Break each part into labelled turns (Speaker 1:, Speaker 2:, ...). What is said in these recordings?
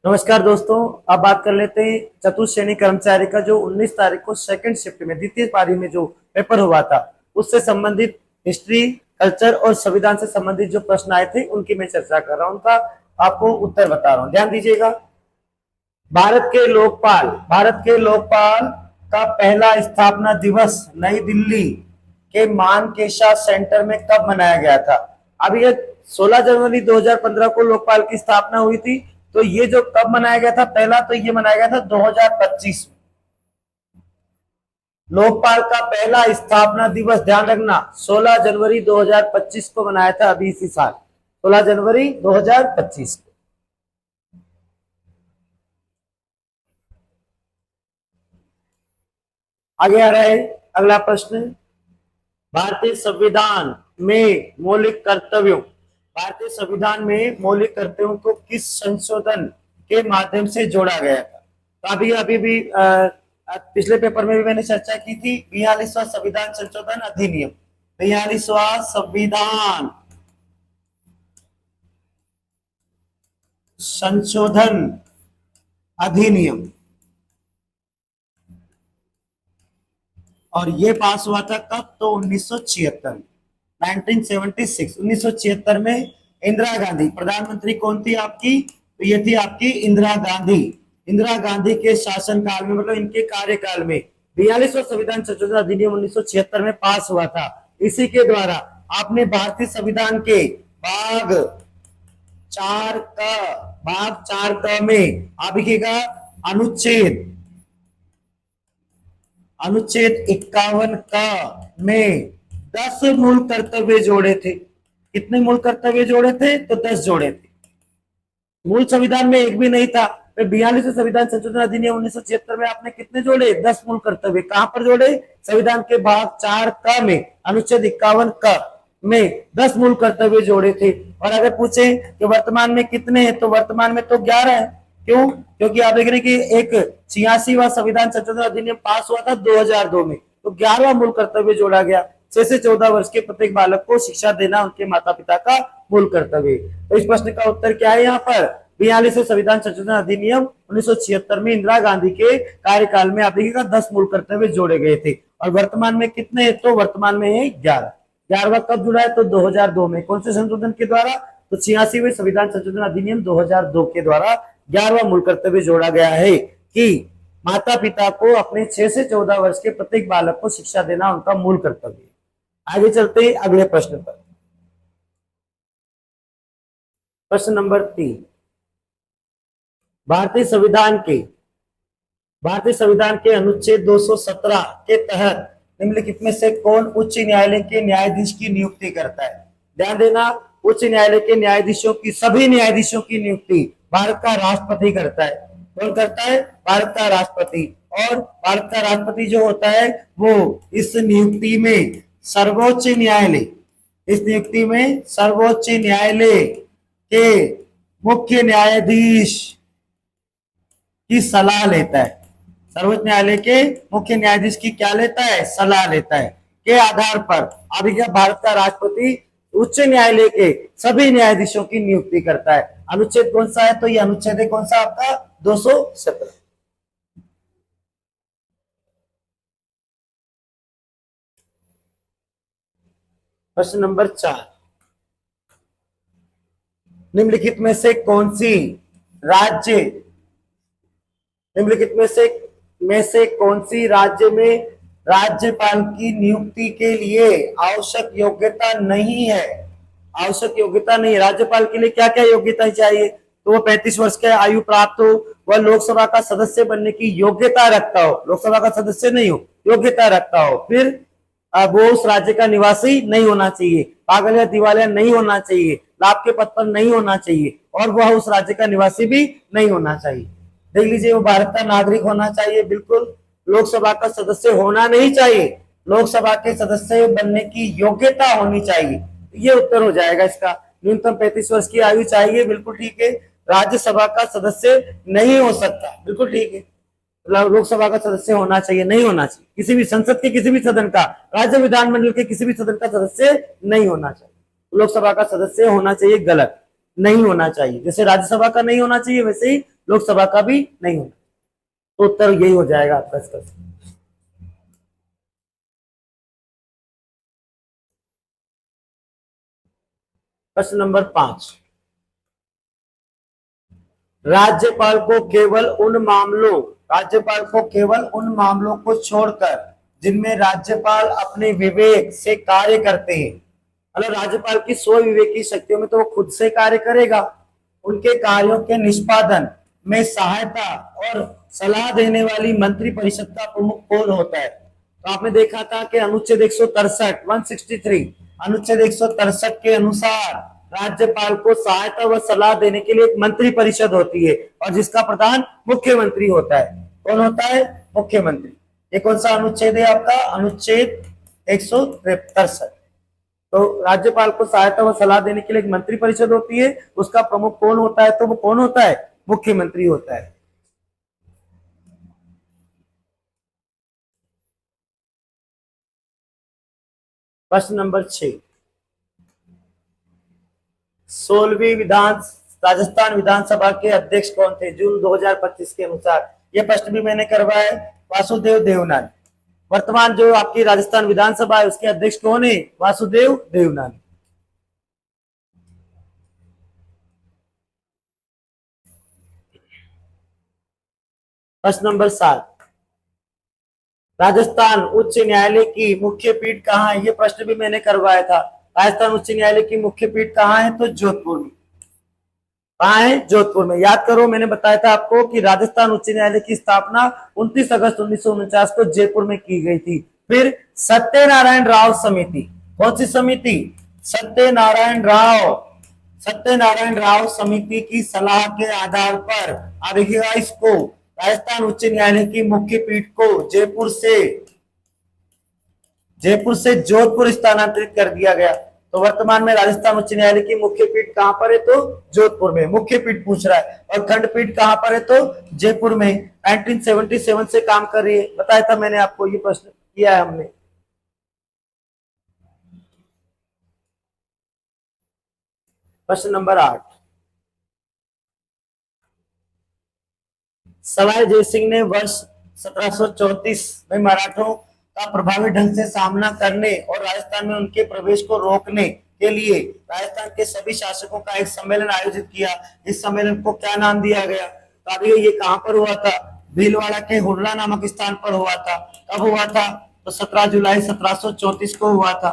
Speaker 1: नमस्कार दोस्तों। अब बात कर लेते हैं चतुर्थ श्रेणी कर्मचारी का जो 19 तारीख को सेकंड शिफ्ट में द्वितीय पारी में जो पेपर हुआ था उससे संबंधित हिस्ट्री, कल्चर और संविधान से संबंधित जो प्रश्न आए थे उनकी मैं चर्चा कर रहा हूं, उनका आपको उत्तर बता रहा हूं, ध्यान दीजिएगा। भारत के लोकपाल का पहला स्थापना दिवस नई दिल्ली के मानकेशा सेंटर में कब मनाया गया था? अब ये 16 जनवरी 2015 को लोकपाल की स्थापना हुई थी, तो ये जो कब मनाया गया था, पहला तो ये मनाया गया था 2025 में। लोकपाल का पहला स्थापना दिवस ध्यान रखना 16 जनवरी 2025 को मनाया था, अभी इसी साल 16 जनवरी 2025 को। आगे आ रहा है अगला प्रश्न। भारतीय संविधान में मौलिक कर्तव्यों भारतीय संविधान में मौलिक कर्तव्यों को किस संशोधन के माध्यम से जोड़ा गया था? तो अभी भी पिछले पेपर में भी मैंने चर्चा की थी। 42वां संविधान संशोधन अधिनियम, 42वां संविधान संशोधन अधिनियम, और ये पास हुआ था कब? तो 1976 1976 में। इंदिरा गांधी प्रधानमंत्री कौन थी आपकी? तो ये थी आपकी इंदिरा गांधी के शासनकाल में, मतलब इनके कार्यकाल में 42वां संविधान संशोधन अधिनियम 1976 में पास हुआ था। इसी के द्वारा आपने भारतीय संविधान के भाग 4 क में आप लिखिएगा अनुच्छेद 51 का में 10 मूल कर्तव्य जोड़े थे। कितने मूल कर्तव्य जोड़े थे? तो 10 जोड़े थे। मूल संविधान में एक भी नहीं था। 42वें संविधान संशोधन अधिनियम 1976 में आपने कितने जोड़े? 10 मूल कर्तव्य। कहां पर जोड़े? संविधान के भाग 4 का में अनुच्छेद 51 का में 10 मूल कर्तव्य जोड़े थे। और अगर पूछे कि वर्तमान में कितने हैं, तो वर्तमान में तो 11 है। क्यों? क्योंकि आप देख रहे हैं कि एक 86वां संविधान संशोधन अधिनियम पास हुआ था 2002 में, तो 11वां मूल कर्तव्य जोड़ा गया। 6 से 14 वर्ष के प्रत्येक बालक को शिक्षा देना उनके माता पिता का मूल कर्तव्य। तो इस प्रश्न का उत्तर क्या है यहाँ पर? 42वें संविधान संशोधन अधिनियम 1976 में इंदिरा गांधी के कार्यकाल में आप देखिएगा 10 मूल कर्तव्य जोड़े गए थे। और वर्तमान में कितने हैं? तो वर्तमान में है 11। 11वां कब जुड़ा है? तो 2002 में। कौन से संशोधन के द्वारा? तो 86वें संविधान संशोधन अधिनियम 2002 के द्वारा 11वां मूल कर्तव्य जोड़ा गया है कि माता पिता को अपने 6 से 14 वर्ष के प्रत्येक बालक को शिक्षा देना उनका मूल कर्तव्य। आगे चलते हैं अगले प्रश्न पर। प्रश्न नंबर 3। भारतीय संविधान के अनुच्छेद 217 के तहत निम्नलिखित में से कौन उच्च न्यायालय के न्यायाधीश की नियुक्ति करता है? ध्यान देना, उच्च न्यायालय के न्यायाधीशों की, सभी न्यायाधीशों की नियुक्ति भारत का राष्ट्रपति करता है। कौन करता है? भारत का राष्ट्रपति। और भारत का राष्ट्रपति जो होता है वो इस नियुक्ति में सर्वोच्च न्यायालय के मुख्य न्यायाधीश की सलाह लेता है। सर्वोच्च न्यायालय के मुख्य न्यायाधीश की क्या लेता है? सलाह लेता है। के आधार पर अभी क्या भारत का राष्ट्रपति उच्च न्यायालय के सभी न्यायाधीशों की नियुक्ति करता है। अनुच्छेद कौन सा है? तो ये अनुच्छेद है कौन सा आपका? 217। प्रश्न नंबर 4। निम्नलिखित में से कौन सी राज्य में राज्यपाल की नियुक्ति के लिए आवश्यक योग्यता नहीं है? राज्यपाल के लिए क्या क्या योग्यता चाहिए? तो वो 35 वर्ष की आयु प्राप्त हो, वह लोकसभा का सदस्य बनने की योग्यता रखता हो, लोकसभा का सदस्य नहीं हो, योग्यता रखता हो। फिर वो उस राज्य का निवासी नहीं होना चाहिए, पागल या दिवालिया नहीं होना चाहिए, लाभ के पद पर नहीं होना चाहिए, और वह उस राज्य का निवासी भी नहीं होना चाहिए। देख लीजिए, वो भारत का नागरिक होना चाहिए, बिल्कुल। लोकसभा का सदस्य होना नहीं चाहिए, लोकसभा के सदस्य बनने की योग्यता होनी चाहिए। ये उत्तर हो जाएगा इसका। न्यूनतम 35 वर्ष की आयु चाहिए, बिल्कुल ठीक है। राज्यसभा का सदस्य नहीं हो सकता, बिल्कुल ठीक है। लोकसभा का सदस्य होना चाहिए, नहीं होना चाहिए। किसी भी संसद के किसी भी सदन का, राज्य विधानमंडल के किसी भी सदन का सदस्य नहीं होना चाहिए। लोकसभा का सदस्य होना चाहिए, गलत, नहीं होना चाहिए। जैसे राज्यसभा का नहीं होना चाहिए, वैसे ही लोकसभा का भी नहीं होना। तो उत्तर यही हो जाएगा आपका इसका। प्रश्न नंबर 5, राज्यपाल को केवल उन मामलों राज्यपाल को केवल उन मामलों को छोड़कर जिनमें राज्यपाल अपने विवेक से कार्य करते हैं, मतलब राज्यपाल की स्व विवेकी शक्तियों में तो वो खुद से कार्य करेगा, उनके कार्यों के निष्पादन में सहायता और सलाह देने वाली मंत्री परिषद का प्रमुख कौन होता है? तो आपने देखा था कि अनुच्छेद 163 अनुच्छेद 163 के अनुसार राज्यपाल को सहायता व सलाह देने के लिए एक मंत्री परिषद होती है और जिसका प्रधान मुख्यमंत्री होता है। कौन होता है? मुख्यमंत्री। ये कौन सा अनुच्छेद है आपका? अनुच्छेद 163। तो राज्यपाल को सहायता व सलाह देने के लिए एक मंत्री परिषद होती है, उसका प्रमुख कौन होता है? तो वो कौन होता है? मुख्यमंत्री होता है। प्रश्न नंबर 6, 16वीं राजस्थान विधानसभा के अध्यक्ष कौन थे जून 2025 के अनुसार? यह प्रश्न भी मैंने करवाया है, वासुदेव देवनानी। वर्तमान जो आपकी राजस्थान विधानसभा है उसके अध्यक्ष कौन है? वासुदेव देवनानी। प्रश्न नंबर 7, राजस्थान उच्च न्यायालय की मुख्य पीठ कहाँ है? ये प्रश्न भी मैंने करवाया था। राजस्थान उच्च न्यायालय की मुख्य पीठ कहाँ है? तो जोधपुर में। कहाँ है? जोधपुर में। याद करो, मैंने बताया था आपको कि राजस्थान उच्च न्यायालय की स्थापना 29 अगस्त 1949 को जयपुर में की गई थी। फिर सत्यनारायण राव समिति, कौन सी समिति? सत्यनारायण राव समिति की सलाह के आधार पर अब इसको राजस्थान उच्च न्यायालय की मुख्य पीठ को जयपुर से जोधपुर स्थानांतरित कर दिया गया। तो वर्तमान में राजस्थान उच्च न्यायालय की मुख्य पीठ कहां पर है? तो जोधपुर में। मुख्य पीठ पूछ रहा है। और खंडपीठ कहां पर है? तो जयपुर में। 1977 से काम कर रही है, बताया था मैंने आपको, ये प्रश्न किया है हमने। प्रश्न नंबर 8, सवाई जयसिंह ने वर्ष 1734 में मराठों का प्रभावी ढंग से सामना करने और राजस्थान में उनके प्रवेश को रोकने के लिए राजस्थान के सभी शासकों का एक सम्मेलन आयोजित किया। इस सम्मेलन को क्या नाम दिया गया? तो अभी ये कहां पर हुआ था? भीलवाड़ा के हुर्रा नामक स्थान पर हुआ था। कब हुआ था? तो 17 जुलाई 1734 को हुआ था।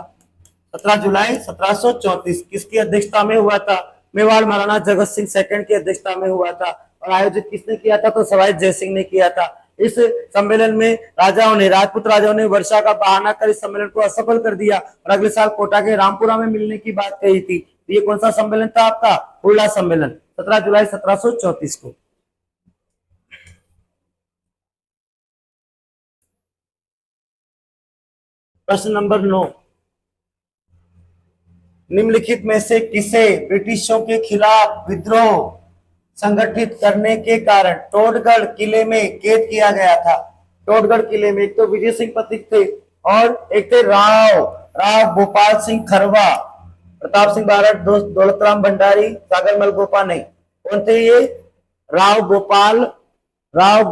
Speaker 1: 17 जुलाई 1734 किसकी अध्यक्षता में हुआ था? मेवाड़ महाराणा जगत सिंह सेकंड की अध्यक्षता में हुआ था। और आयोजित किसने किया था? तो सवाई जयसिंह ने किया था। इस सम्मेलन में राजपूत राजाओं ने वर्षा का बहाना कर इस सम्मेलन को असफल कर दिया और अगले साल कोटा के रामपुरा में मिलने की बात कही थी। तो ये कौन सा सम्मेलन था आपका? हुर्रा सम्मेलन, 17 जुलाई 1734 को। प्रश्न नंबर 9, निम्नलिखित में से किसे ब्रिटिशों के खिलाफ विद्रोह संगठित करने के कारण टोडगढ़ किले में कैद किया गया था? टोडगढ़ किले में एक तो विजय सिंह पथिक थे और एक थे राव गोपाल सिंह खरवा, प्रताप सिंह बारठ, दौलतराम भंडारी, सागरमल गोपा नहीं। कौन थे ये? राव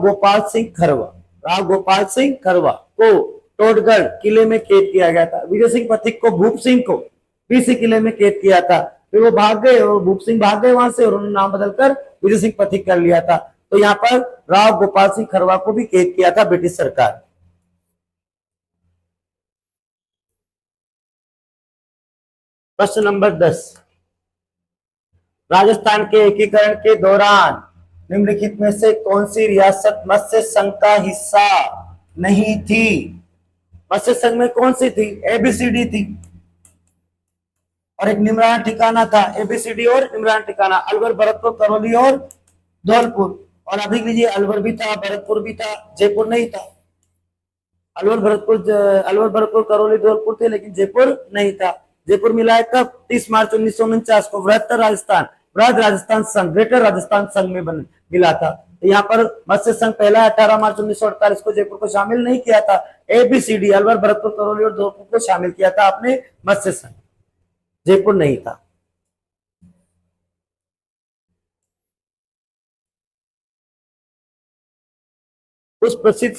Speaker 1: गोपाल सिंह खरवा को टोडगढ़ किले में कैद किया गया था। विजय सिंह पथिक को, भूप सिंह को इसी किले में कैद किया था। फिर वो भाग गए और भूप सिंह भाग गए वहां से और उन्होंने नाम बदलकर विजय सिंह पथिक कर लिया था। तो यहाँ पर राव गोपाल सिंह खरवा को भी कैद किया था ब्रिटिश सरकार। प्रश्न नंबर 10, राजस्थान के एकीकरण के दौरान निम्नलिखित में से कौन सी रियासत मत्स्य संघ का हिस्सा नहीं थी? मत्स्य संघ में कौन सी थी? एबीसीडी थी और एक निमरान ठिकाना था। एबीसीडी और निमरान ठिकाना, अलवर, भरतपुर, करौली और धौलपुर। और अभी लीजिए, अलवर भी था, भरतपुर भी था, जयपुर नहीं था। अलवर भरतपुर करौली धौलपुर थे लेकिन जयपुर नहीं था। जयपुर मिला है कब? 30 मार्च 1949 को वृहद राजस्थान संघ, ग्रेटर राजस्थान संघ में मिला था। तो यहाँ पर मत्स्य संघ पहला 18 मार्च 1948 को जयपुर को शामिल नहीं किया था। एबीसीडी अलवर भरतपुर करौली और धौलपुर को शामिल किया था आपने मत्स्य संघ, जयपुर नहीं था। उस प्रसिद्ध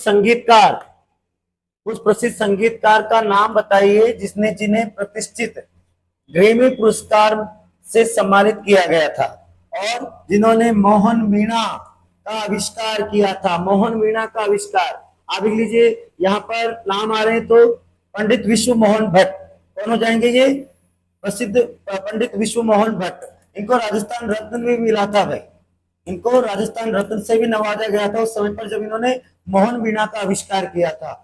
Speaker 1: संगीतकार का नाम बताइए जिसने जिन्हें प्रतिष्ठित ग्रैमी पुरस्कार से सम्मानित किया गया था और जिन्होंने मोहन वीणा का आविष्कार किया था। मोहन वीणा का आविष्कार आप लिख लीजिए, यहाँ पर नाम आ रहे हैं तो पंडित विश्व मोहन भट्ट कौन हो जाएंगे, ये प्रसिद्ध पंडित विश्व मोहन भट्ट। इनको राजस्थान रत्न भी मिला था भाई, इनको राजस्थान रत्न से भी नवाजा गया था उस समय पर जब इन्होंने मोहन वीणा का आविष्कार किया था।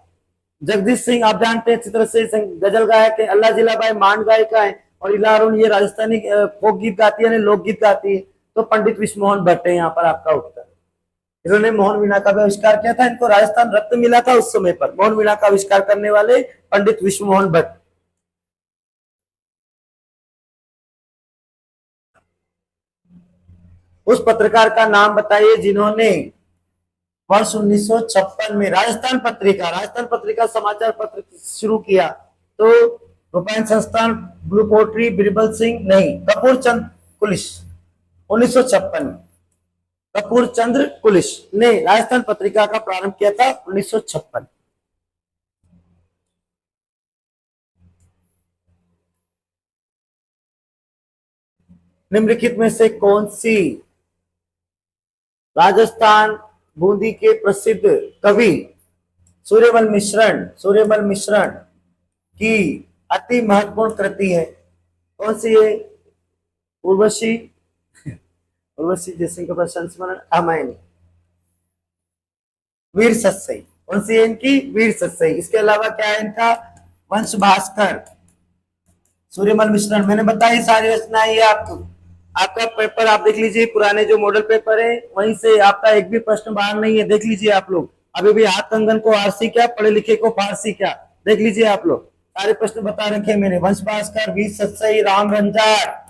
Speaker 1: जगदीश सिंह आप जानते हैं अच्छी तरह से, गजल गायक है। अल्लाह जिलाबाई मान गायिका है और इला अरुण ये राजस्थानी फोक गीत गाती है, लोकगीत गाती है। तो पंडित विश्व मोहन भट्ट है यहाँ पर आपका उत्तर। इन्होंने मोहन वीणा का भी आविष्कार किया था, इनको राजस्थान रत्न मिला था उस समय पर। मोहन वीणा का आविष्कार करने वाले पंडित विश्व मोहन भट्ट। उस पत्रकार का नाम बताइए जिन्होंने वर्ष 1956 में राजस्थान पत्रिका समाचार पत्र शुरू किया। तो रूपायन संस्थान, ब्लू पोट्री, बिरबल सिंह नहीं, कपूर चंद कुलिश 1956 में कपूर चंद्र कुलिश ने राजस्थान पत्रिका का प्रारंभ किया था 1956। निम्नलिखित में से कौन सी राजस्थान बूंदी के प्रसिद्ध कवि सूर्यमल मिश्रण की अति महत्वपूर्ण कृति है? कौन सी है? उर्वशी जयसिंह का प्रशंसमरण रामायणी, वीर सत्सई। कौन सी है इनकी? वीर सत्सई। इसके अलावा क्या है इनका? वंश भास्कर, सूर्यमल मिश्रण। मैंने बताई सारी रचनाएं ये आपको, आपका पेपर आप देख लीजिए, पुराने जो मॉडल पेपर है वहीं से आपका एक भी प्रश्न बाहर नहीं है, देख लीजिए आप लोग। अभी भी हाथ कंगन को आरसी क्या, पढ़े लिखे को फारसी क्या, देख लीजिए आप लोग, सारे प्रश्न बता रखे मैंने। वंश भास्कर, वीर सत्सई, राम रंजार,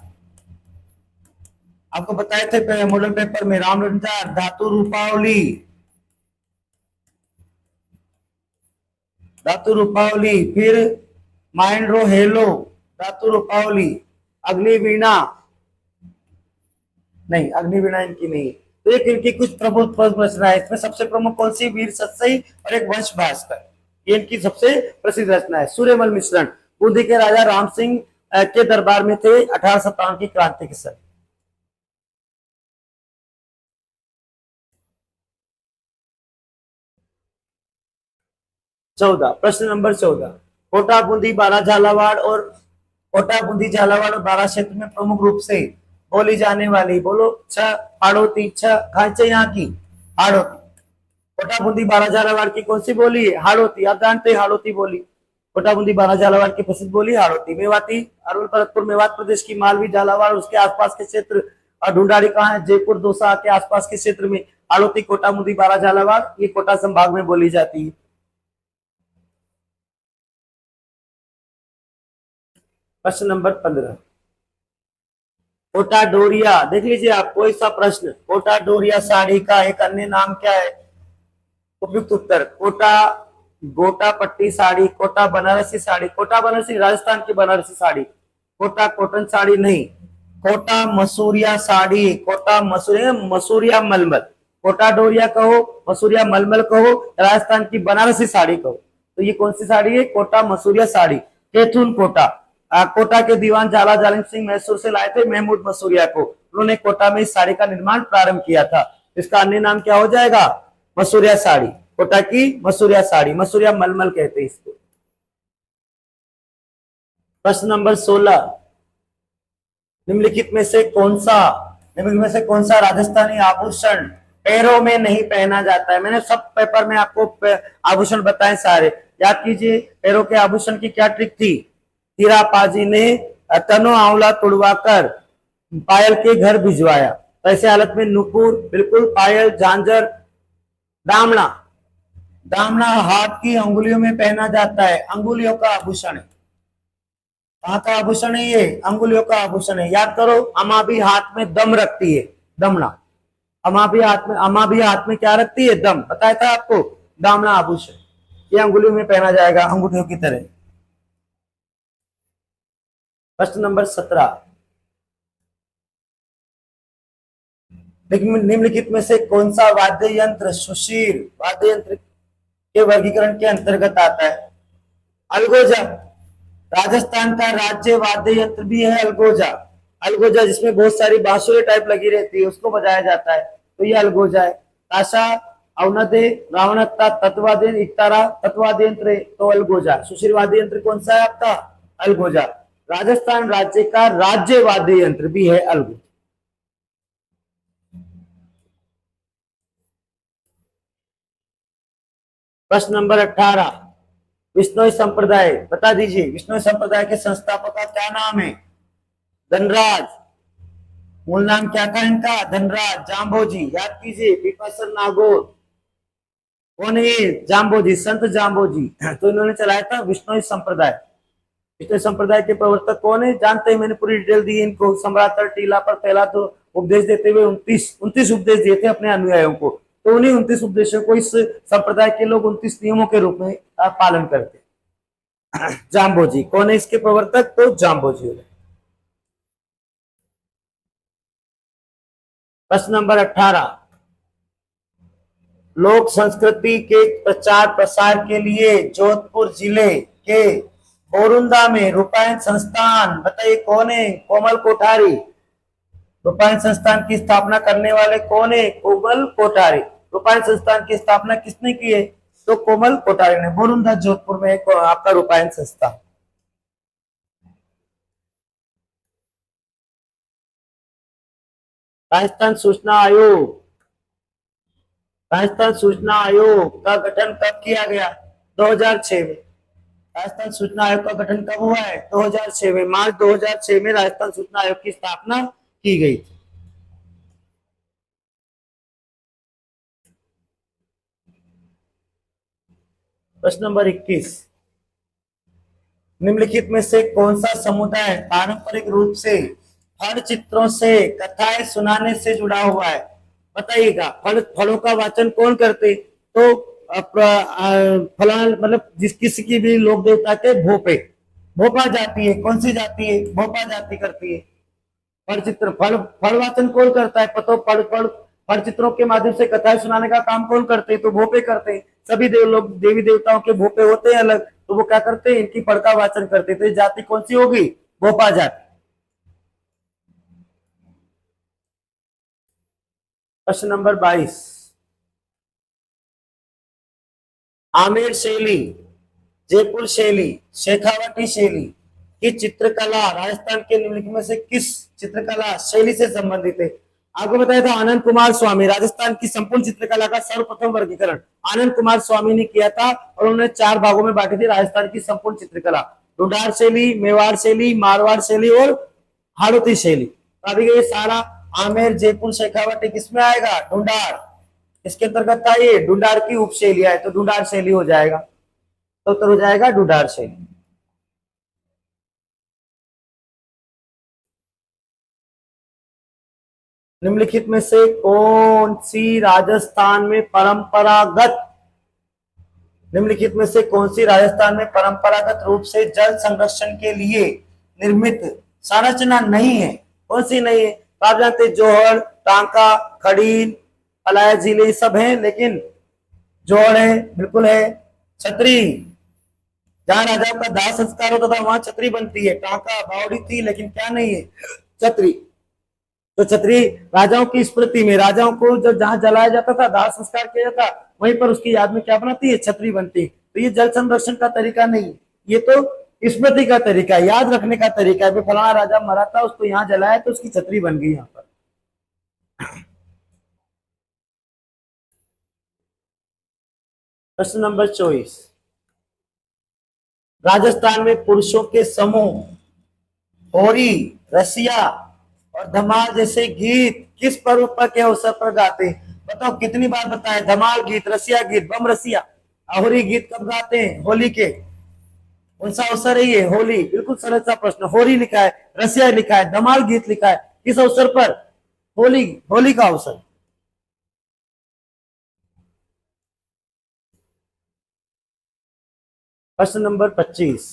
Speaker 1: आपको बताए थे मॉडल पेपर में, राम रंजार, धातु रूपावली, फिर माइंड्रो हेलो, धातु रूपावली, अग्निवीणा नहीं, अग्निवीणा इनकी नहीं। तो एक इनकी कुछ प्रमुख रचना है, इसमें सबसे प्रमुख कौन सी? वीर सत्सई और एक वंश भास्कर, ये इनकी सबसे प्रसिद्ध रचना है। सूर्यमल मिश्रण बूंदी के राजा राम सिंह के दरबार में थे 1857 की क्रांति के समय। प्रश्न नंबर 14, कोटा बूंदी बारा झालावाड़ और बारा क्षेत्र में प्रमुख रूप से बोली जाने वाली, बोलो, हाड़ौती, खांचे यहाँ की हाड़ौती। कोटा बूंदी बारा झालावाड़ की कौन सी बोली है? हाड़ौती। आप जानते हैं हाड़ौती बोली, कोटा बूंदी बारा झालावाड़ की प्रसिद्ध बोली हाड़ौती। मेवाती, अरुण भरतपुर मेवात प्रदेश की, मालवी, झालावाड़ उसके आसपास के क्षेत्र, और ढूंढाड़ी कहाँ है? जयपुर, दौसा के आसपास के क्षेत्र में हाड़ौती, कोटा बूंदी बारा झालावाड़ ये कोटा संभाग में बोली जाती है। प्रश्न नंबर 15, कोटा डोरिया, देख लीजिए आप कोई सा प्रश्न, कोटा डोरिया साड़ी का एक अन्य नाम क्या है? उपयुक्त उत्तर कोटा गोटा पट्टी साड़ी, कोटा बनारसी साड़ी। कोटा बनारसी राजस्थान की बनारसी साड़ी, कोटा कॉटन साड़ी नहीं, कोटा मसूरिया साड़ी, कोटा मसूरिया मलमल। कोटा डोरिया कहो, मसूरिया मलमल कहो, राजस्थान की बनारसी साड़ी कहो, तो ये कौन सी साड़ी है? कोटा मसूरिया साड़ी। कैथून कोटा, कोटा के दीवान झाला जालिम सिंह मैसूर से लाए थे महमूद मसूरिया को, उन्होंने कोटा में इस साड़ी का निर्माण प्रारंभ किया था। इसका अन्य नाम क्या हो जाएगा? मसूरिया साड़ी, कोटा की मसूरिया साड़ी, मसूरिया मलमल कहते हैं इसको। प्रश्न नंबर 16, निम्नलिखित में से कौन सा राजस्थानी आभूषण पैरों में नहीं पहना जाता है? मैंने सब पेपर में आपको आभूषण बताए सारे, याद कीजिए। पैरों के आभूषण की क्या ट्रिक थी? हीरा पाजी ने तनो आंवला तुड़वाकर पायल के घर भिजवाया, तो ऐसे हालत में नुपुर, बिल्कुल, पायल, झांझर, दामना हाथ की अंगुलियों में पहना जाता है, अंगुलियों का आभूषण है। कहाँ का आभूषण है ये? अंगुलियों का आभूषण है। याद करो, अमा भी हाथ में दम रखती है, दमना। अमा भी हाथ में क्या रखती है? दम। बताया था आपको, दामना आभूषण, ये अंगुलियों में पहना जाएगा अंगूठियों की तरह। प्रश्न नंबर 17, निम्नलिखित में से कौन सा वाद्य यंत्र सुशीर वाद्य यंत्र के वर्गीकरण के अंतर्गत आता है? अलगोजा, राजस्थान का राज्य वाद्य यंत्र भी है अलगोजा। अलगोजा जिसमें बहुत सारी बांसुरी टाइप लगी रहती है, उसको बजाया जाता है, तो ये अलगोजा है। ताशा, अवनदे, रावणत्ता, तत्वादय, इकतारा तत्वादय यंत्र, तो अलगोजा। सुशीर वाद्य यंत्र कौन सा है आपका? अलगोजा। राजस्थान राज्य का राज्य वाद्य यंत्र भी है अलगोजा। प्रश्न नंबर 18, विष्णोई संप्रदाय बता दीजिए। विष्णोई संप्रदाय के संस्थापक का क्या नाम है? धनराज। मूल नाम क्या था इनका? धनराज जाम्बोजी। याद कीजिए, पिपासर नागौर। कौन है ये? जाम्बोजी, संत जाम्बोजी। तो इन्होंने चलाया था विष्णोई संप्रदाय। विष्णोई संप्रदाय के प्रवर्तक कौन है जानते हैं? मैंने पूरी डिटेल दी इनको। सम्राट टीला पर पहला तो उपदेश देते हुए 29 उपदेश दिए थे अपने अनुयायियों को। तो उन्हीं 29 उपदेशों को इस संप्रदाय के लोग 29 नियमों के रूप में पालन करते। जाम्बोजी कौन है इसके प्रवर्तक? तो जाम्बोजी। प्रश्न नंबर 18, लोक संस्कृति के प्रचार प्रसार के लिए जोधपुर जिले के बोरुंदा में रूपायन संस्थान, बताइए कौन है? कोमल कोठारी। रूपायन संस्थान की स्थापना करने वाले कौन है? कोमल कोठारी। रूपायन संस्थान की स्थापना किसने की है? तो कोमल कोठारी ने। बोरुंदा जोधपुर में आपका रूपायन संस्थान। राजस्थान सूचना आयोग, राजस्थान सूचना आयोग का गठन कब किया गया? 2006 में। राजस्थान सूचना आयोग का गठन कब हुआ है? 2006 में। मार्च 2006 में राजस्थान सूचना आयोग की स्थापना की गई थी। प्रश्न नंबर 21, निम्नलिखित में से कौन सा समुदाय पारंपरिक रूप से फल चित्रों से कथाएं सुनाने से जुड़ा हुआ है? बताइएगा। फलों का वाचन कौन करते? तो फलान मतलब जिस किसी की भी लोक देवता के भोपे, भोपा जाती है। कौन सी जाती है? भोपा जाति करती है। फल चित्र फल वाचन कौन करता है? पतो फल चित्रों के माध्यम से कथाएं सुनाने का काम कौन करते हैं? तो भोपे करते हैं। सभी लोग देवी देवताओं के भोपे होते हैं अलग, तो वो क्या करते हैं? इनकी फल का वाचन करते हैं। तो जाति कौन सी होगी? भोपा जाति। प्रश्न नंबर 22, आमेर शैली, जयपुर शैली, शेखावटी शैली की चित्रकला राजस्थान के निम्नलिखित में से किस चित्रकला शैली से संबंधित है? आपको बताया था आनंद कुमार स्वामी। राजस्थान की संपूर्ण चित्रकला का सर्वप्रथम वर्गीकरण आनंद कुमार स्वामी ने किया था और उन्होंने 4 भागों में बांटी थी राजस्थान की संपूर्ण चित्रकला। ढूंढार शैली, मेवाड़ शैली, मारवाड़ शैली और हाड़ौती शैली। अभी ये सारा आमेर, जयपुर, शेखावटी किसमें आएगा? ढूंढार। इसके अंतर्गत था ये ढूंढार की उपशैली है, तो ढूंढार शैली हो जाएगा। तो उत्तर हो जाएगा ढूंढार शैली। निम्नलिखित में से कौन सी राजस्थान में परंपरागत निम्नलिखित में से कौन सी राजस्थान में परंपरागत रूप से जल संरक्षण के लिए निर्मित संरचना नहीं है? कौन सी नहीं है? तो आप जानते हैं जोहड़, टांका, खड़ीन, पलाया झीले सब है, लेकिन जोहड़ है, बिल्कुल है। छतरी, जहां राजाओं का दाह संस्कार होता था वहां छतरी बनती है। टांका, बावड़ी थी, लेकिन क्या नहीं है? छतरी। तो छतरी राजाओं की स्मृति में, राजाओं को जब जहां जलाया जाता था, दाह संस्कार किया जाता, वहीं पर उसकी याद में क्या बनाती है? छतरी बनती है। तो ये जल संरक्षण का तरीका नहीं, ये तो स्मृति का तरीका, याद रखने का तरीका है। फलाना राजा मरा था, उसको यहाँ जलाया तो उसकी छतरी बन गई यहाँ पर। प्रश्न नंबर 24, राजस्थान में पुरुषों के समूह होरी, रसिया और धमाल जैसे गीत किस पर्व पर के अवसर पर गाते हैं? बताओ कितनी बार बताए? धमाल गीत, रसिया गीत, बम रसिया, होरी गीत कब गाते हैं? होली के। कौन सा अवसर है ये? होली। बिल्कुल सरल सा प्रश्न। होली लिखा है, रसिया लिखा है, धमाल गीत लिखा है, किस अवसर पर? होली, होली का अवसर। प्रश्न नंबर 25,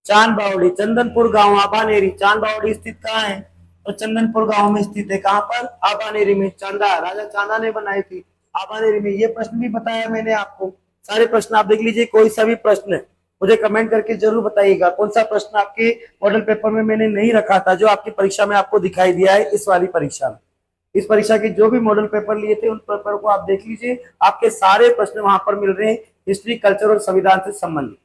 Speaker 1: चांद बावड़ी, चंदनपुर गांव, आबानेरी। चांद बावड़ी स्थित कहाँ है? तो चंदनपुर गांव में स्थित है। कहां पर? आबानेरी में। चांदा, राजा चांदा ने बनाई थी आबानेरी में। ये प्रश्न भी बताया मैंने आपको। सारे प्रश्न आप देख लीजिए, कोई सा भी प्रश्न मुझे कमेंट करके जरूर बताइएगा कौन सा प्रश्न आपके मॉडल पेपर में मैंने नहीं रखा था, जो आपकी परीक्षा में आपको दिखाई दिया है इस वाली परीक्षा में। इस परीक्षा के जो भी मॉडल पेपर लिए थे उन पेपर को आप देख लीजिए, आपके सारे प्रश्न वहां पर मिल रहे हैं हिस्ट्री, कल्चर और संविधान से संबंधित।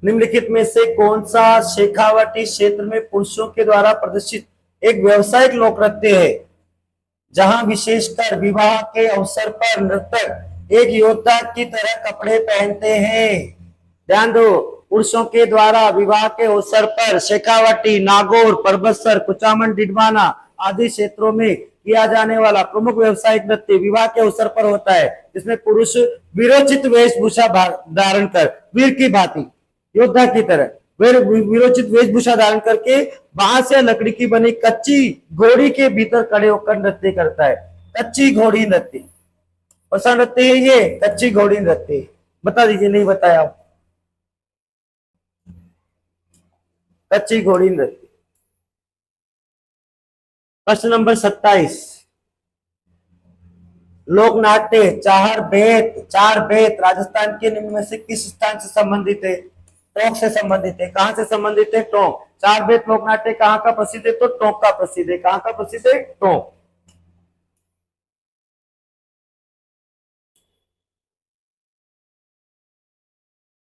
Speaker 1: निम्नलिखित में से कौन सा शेखावाटी क्षेत्र में पुरुषों के द्वारा प्रदर्शित एक व्यावसायिक लोक नृत्य है, जहां विशेषकर विवाह के अवसर पर नर्तक एक योद्धा की तरह कपड़े पहनते हैं? ध्यान दो, पुरुषों के द्वारा विवाह के अवसर पर शेखावाटी, नागौर, परबतसर, कुचामन, डिडवाना आदि क्षेत्रों में किया जाने वाला प्रमुख व्यावसायिक नृत्य विवाह के अवसर पर होता है, जिसमें पुरुष वीरोचित वेशभूषा धारण कर वीर की भांति, योद्धा की तरह वीरोचित वेशभूषा धारण करके बांस या लकड़ी की बनी कच्ची घोड़ी के भीतर खड़े होकर नृत्य करता है। कच्ची घोड़ी नृत्य, कौन सा नृत्य है ये? कच्ची घोड़ी नृत्य। बता दीजिए, नहीं बताया। कच्ची घोड़ी नृत्य। प्रश्न नंबर 27, लोक नाट्य चार बेत राजस्थान के निम्न में से किस स्थान से संबंधित है? टोंक से संबंधित है। कहां से संबंधित है? टोंक। चार बेत लोक नाट्य कहां का प्रसिद्ध है? तो टोंक का प्रसिद्ध है। कहां का प्रसिद्ध है? टोंक।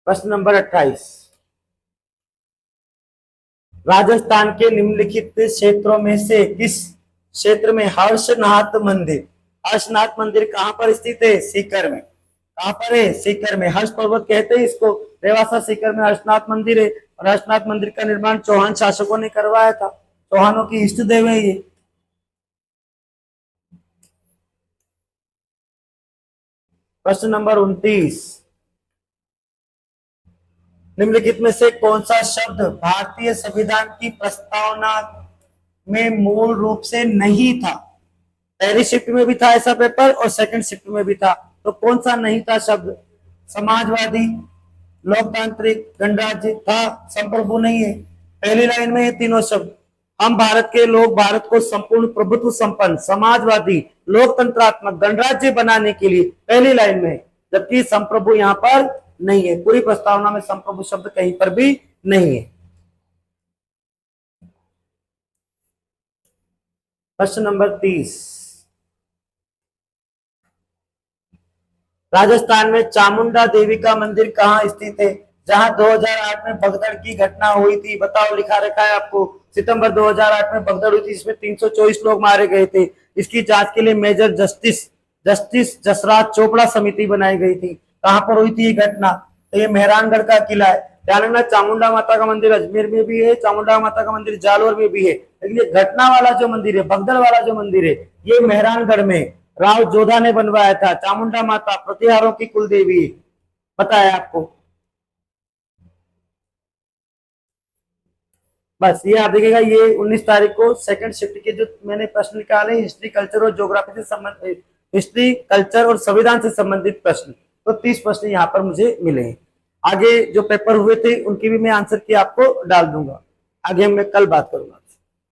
Speaker 1: प्रश्न नंबर 28, राजस्थान के निम्नलिखित क्षेत्रों में से किस क्षेत्र में हर्षनाथ मंदिर कहां पर स्थित है? सीकर में। कहां पर है? सीकर में। हर्ष पर्वत कहते हैं इसको। देवासा सीकर में हर्षनाथ मंदिर है, और हर्षनाथ मंदिर का निर्माण चौहान शासकों ने करवाया था। चौहानों की इष्ट देव है ये। प्रश्न नंबर 29, निम्नलिखित में से कौन सा शब्द भारतीय संविधान की प्रस्तावना में मूल रूप से नहीं था? पहली शिफ्ट में भी था ऐसा पेपर और सेकंड शिफ्ट में भी था, तो कौन सा नहीं था शब्द? समाजवादी, लोकतांत्रिक, गणराज्य था, संप्रभु नहीं है। पहली लाइन में है तीनों शब्द। हम भारत के लोग भारत को संपूर्ण प्रभुत्व संपन्न, समाजवादी, लोकतंत्रात्मक, गणराज्य बनाने के लिए पहली लाइन में है, जबकि संप्रभु यहाँ पर नहीं है। पूरी प्रस्तावना में संप्रभु शब्द कहीं पर भी नहीं है। प्रश्न नंबर 30, राजस्थान में चामुंडा देवी का मंदिर कहाँ स्थित है, जहां 2008 में भगदड़ की घटना हुई थी? बताओ, लिखा रखा है आपको। सितंबर 2008 में भगदड़ हुई थी, इसमें 324 लोग मारे गए थे। इसकी जांच के लिए मेजर जस्टिस जसराज चोपड़ा समिति बनाई गई थी। कहां पर हुई थी ये घटना? तो ये मेहरानगढ़ का किला है। ध्यान रखना, चामुंडा माता का मंदिर अजमेर में भी है, चामुंडा माता का मंदिर जालोर में भी है, लेकिन ये घटना वाला जो मंदिर है, भगदड़ वाला जो मंदिर है, ये मेहरानगढ़ में राव जोधा ने बनवाया था। चामुंडा माता प्रतिहारों की कुल देवी है, बताया आपको। बस ये आप देखिएगा, ये 19 तारीख को सेकंड शिफ्ट के जो मैंने प्रश्न निकाले हिस्ट्री, कल्चर और ज्योग्राफी से संबंधित, हिस्ट्री, कल्चर और संविधान से संबंधित प्रश्न, तो 30 प्रश्न यहाँ पर मुझे मिले हैं। आगे जो पेपर हुए थे उनकी भी मैं आंसर की आपको डाल दूंगा। आगे मैं कल बात करूंगा।